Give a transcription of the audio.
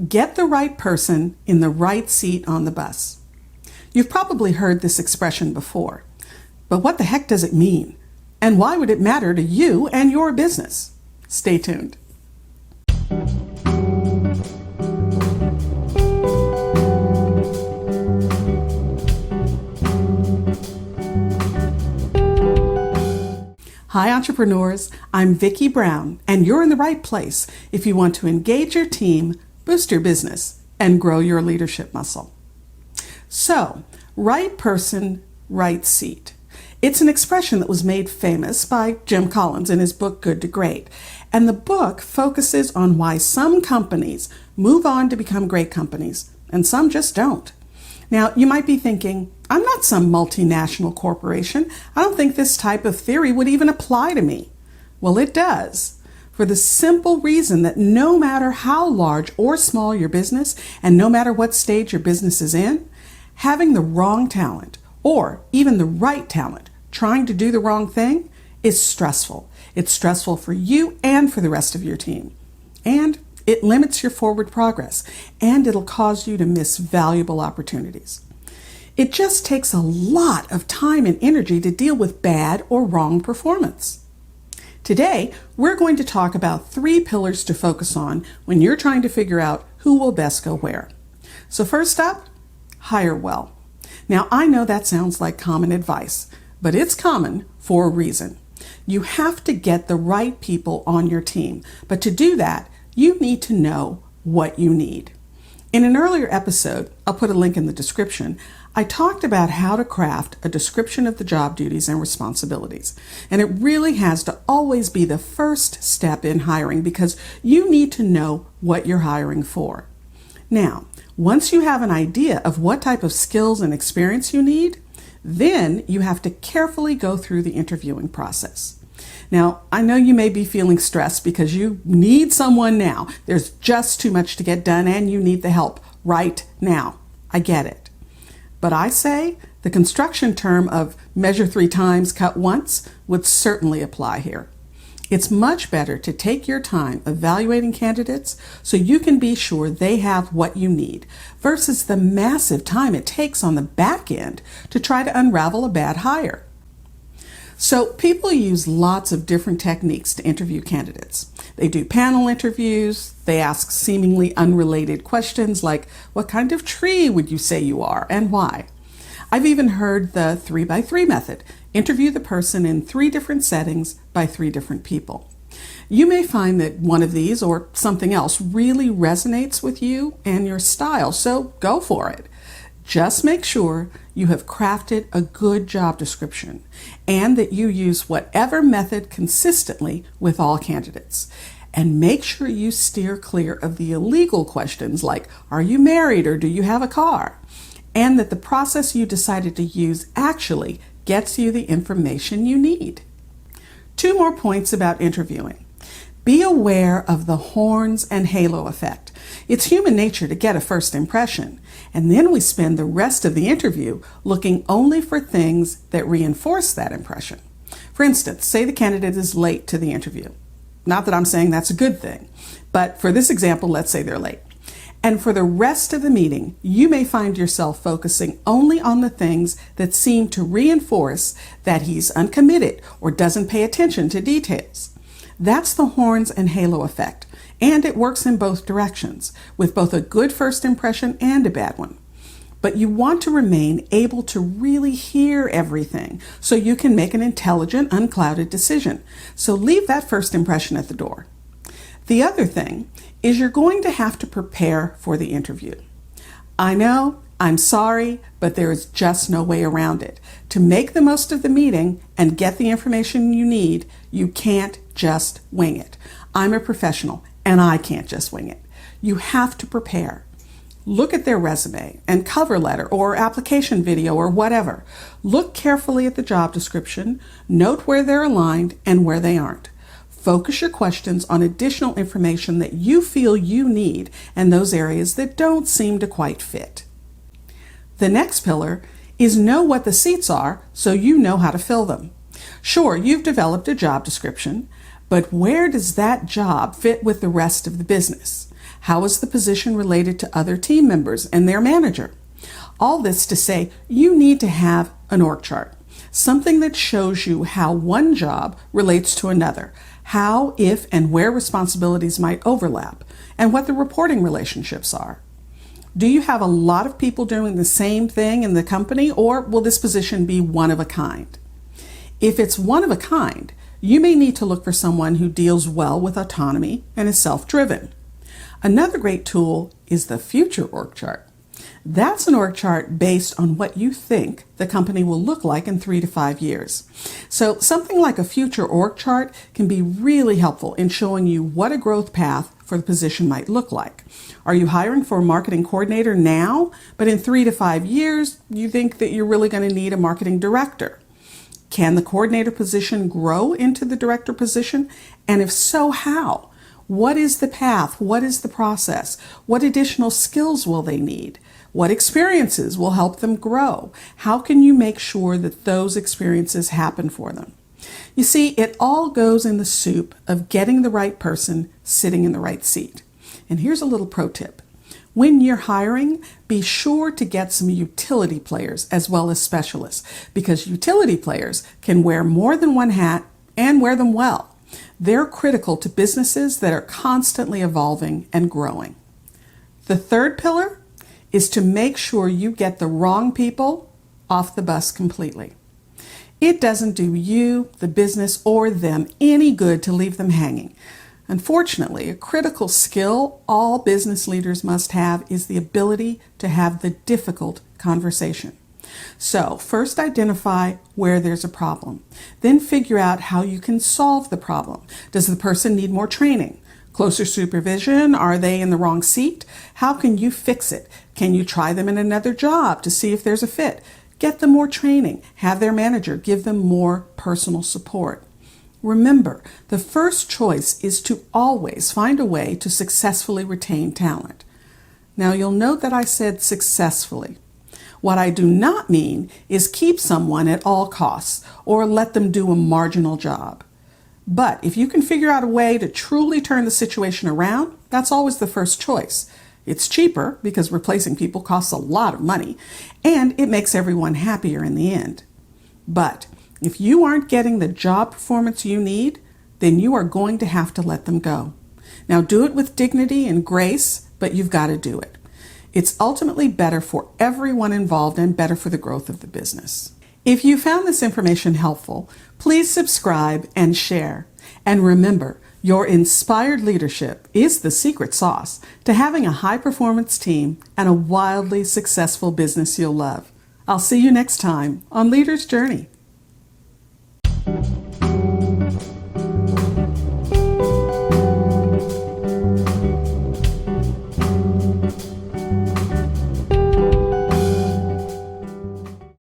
Get the right person in the right seat on the bus. You've probably heard this expression before, but what the heck does it mean? And why would it matter to you and your business? Stay tuned. Hi entrepreneurs, I'm Vicky Brown, and you're in the right place if you want to engage your team, boost your business, and grow your leadership muscle. So, right person, right seat. It's an expression that was made famous by Jim Collins in his book Good to Great, and the book focuses on why some companies move on to become great companies, and some just don't. Now, you might be thinking, I'm not some multinational corporation. I don't think this type of theory would even apply to me. Well, it does, for the simple reason that no matter how large or small your business, and no matter what stage your business is in, having the wrong talent, or even the right talent, trying to do the wrong thing is stressful. It's stressful for you and for the rest of your team. And it limits your forward progress, and it'll cause you to miss valuable opportunities. It just takes a lot of time and energy to deal with bad or wrong performance. Today, we're going to talk about 3 pillars to focus on when you're trying to figure out who will best go where. So first up, Hirewell. Now, I know that sounds like common advice, but it's common for a reason. You have to get the right people on your team, but to do that, you need to know what you need. In an earlier episode, I'll put a link in the description, I talked about how to craft a description of the job duties and responsibilities. And it really has to always be the first step in hiring because you need to know what you're hiring for. Now, once you have an idea of what type of skills and experience you need, then you have to carefully go through the interviewing process. Now, I know you may be feeling stressed because you need someone now. There's just too much to get done and you need the help right now. I get it. But I say the construction term of measure 3 times, cut once would certainly apply here. It's much better to take your time evaluating candidates so you can be sure they have what you need versus the massive time it takes on the back end to try to unravel a bad hire. So people use lots of different techniques to interview candidates. They do panel interviews, they ask seemingly unrelated questions like, what kind of tree would you say you are and why? I've even heard the 3x3 method, interview the person in 3 different settings by 3 different people. You may find that one of these or something else really resonates with you and your style, so go for it. Just make sure you have crafted a good job description and that you use whatever method consistently with all candidates. And make sure you steer clear of the illegal questions like, are you married or do you have a car? And that the process you decided to use actually gets you the information you need. 2 more points about interviewing. Be aware of the horns and halo effect. It's human nature to get a first impression, and then we spend the rest of the interview looking only for things that reinforce that impression. For instance, say the candidate is late to the interview. Not that I'm saying that's a good thing, but for this example, let's say they're late. And for the rest of the meeting, you may find yourself focusing only on the things that seem to reinforce that he's uncommitted or doesn't pay attention to details. That's the horns and halo effect, and it works in both directions, with both a good first impression and a bad one. But you want to remain able to really hear everything so you can make an intelligent, unclouded decision. So leave that first impression at the door. The other thing is you're going to have to prepare for the interview. I know, I'm sorry, but there is just no way around it. To make the most of the meeting and get the information you need, you can't just wing it. I'm a professional and I can't just wing it. You have to prepare. Look at their resume and cover letter or application video or whatever. Look carefully at the job description, note where they're aligned and where they aren't. Focus your questions on additional information that you feel you need and those areas that don't seem to quite fit. The next pillar is know what the seats are so you know how to fill them. Sure, you've developed a job description, but where does that job fit with the rest of the business? How is the position related to other team members and their manager? All this to say you need to have an org chart, something that shows you how one job relates to another, how, if, and where responsibilities might overlap, and what the reporting relationships are. Do you have a lot of people doing the same thing in the company, or will this position be one of a kind? If it's one of a kind, you may need to look for someone who deals well with autonomy and is self-driven. Another great tool is the future org chart. That's an org chart based on what you think the company will look like in 3 to 5 years. So something like a future org chart can be really helpful in showing you what a growth path for the position might look like. Are you hiring for a marketing coordinator now, but in 3 to 5 years, you think that you're really going to need a marketing director? Can the coordinator position grow into the director position? And if so, how? What is the path? What is the process? What additional skills will they need? What experiences will help them grow? How can you make sure that those experiences happen for them? You see, it all goes in the soup of getting the right person sitting in the right seat. And here's a little pro tip. When you're hiring, be sure to get some utility players as well as specialists, because utility players can wear more than one hat and wear them well. They're critical to businesses that are constantly evolving and growing. The third pillar is to make sure you get the wrong people off the bus completely. It doesn't do you, the business, or them any good to leave them hanging. Unfortunately, a critical skill all business leaders must have is the ability to have the difficult conversation. So first identify where there's a problem. Then figure out how you can solve the problem. Does the person need more training? Closer supervision? Are they in the wrong seat? How can you fix it? Can you try them in another job to see if there's a fit? Get them more training. Have their manager give them more personal support. Remember, the first choice is to always find a way to successfully retain talent. Now you'll note that I said successfully. What I do not mean is keep someone at all costs or let them do a marginal job. But if you can figure out a way to truly turn the situation around, that's always the first choice. It's cheaper because replacing people costs a lot of money, and it makes everyone happier in the end. But if you aren't getting the job performance you need, then you are going to have to let them go. Now do it with dignity and grace, but you've got to do it. It's ultimately better for everyone involved and better for the growth of the business. If you found this information helpful, please subscribe and share. And remember, your inspired leadership is the secret sauce to having a high-performance team and a wildly successful business you'll love. I'll see you next time on Leader's Journey.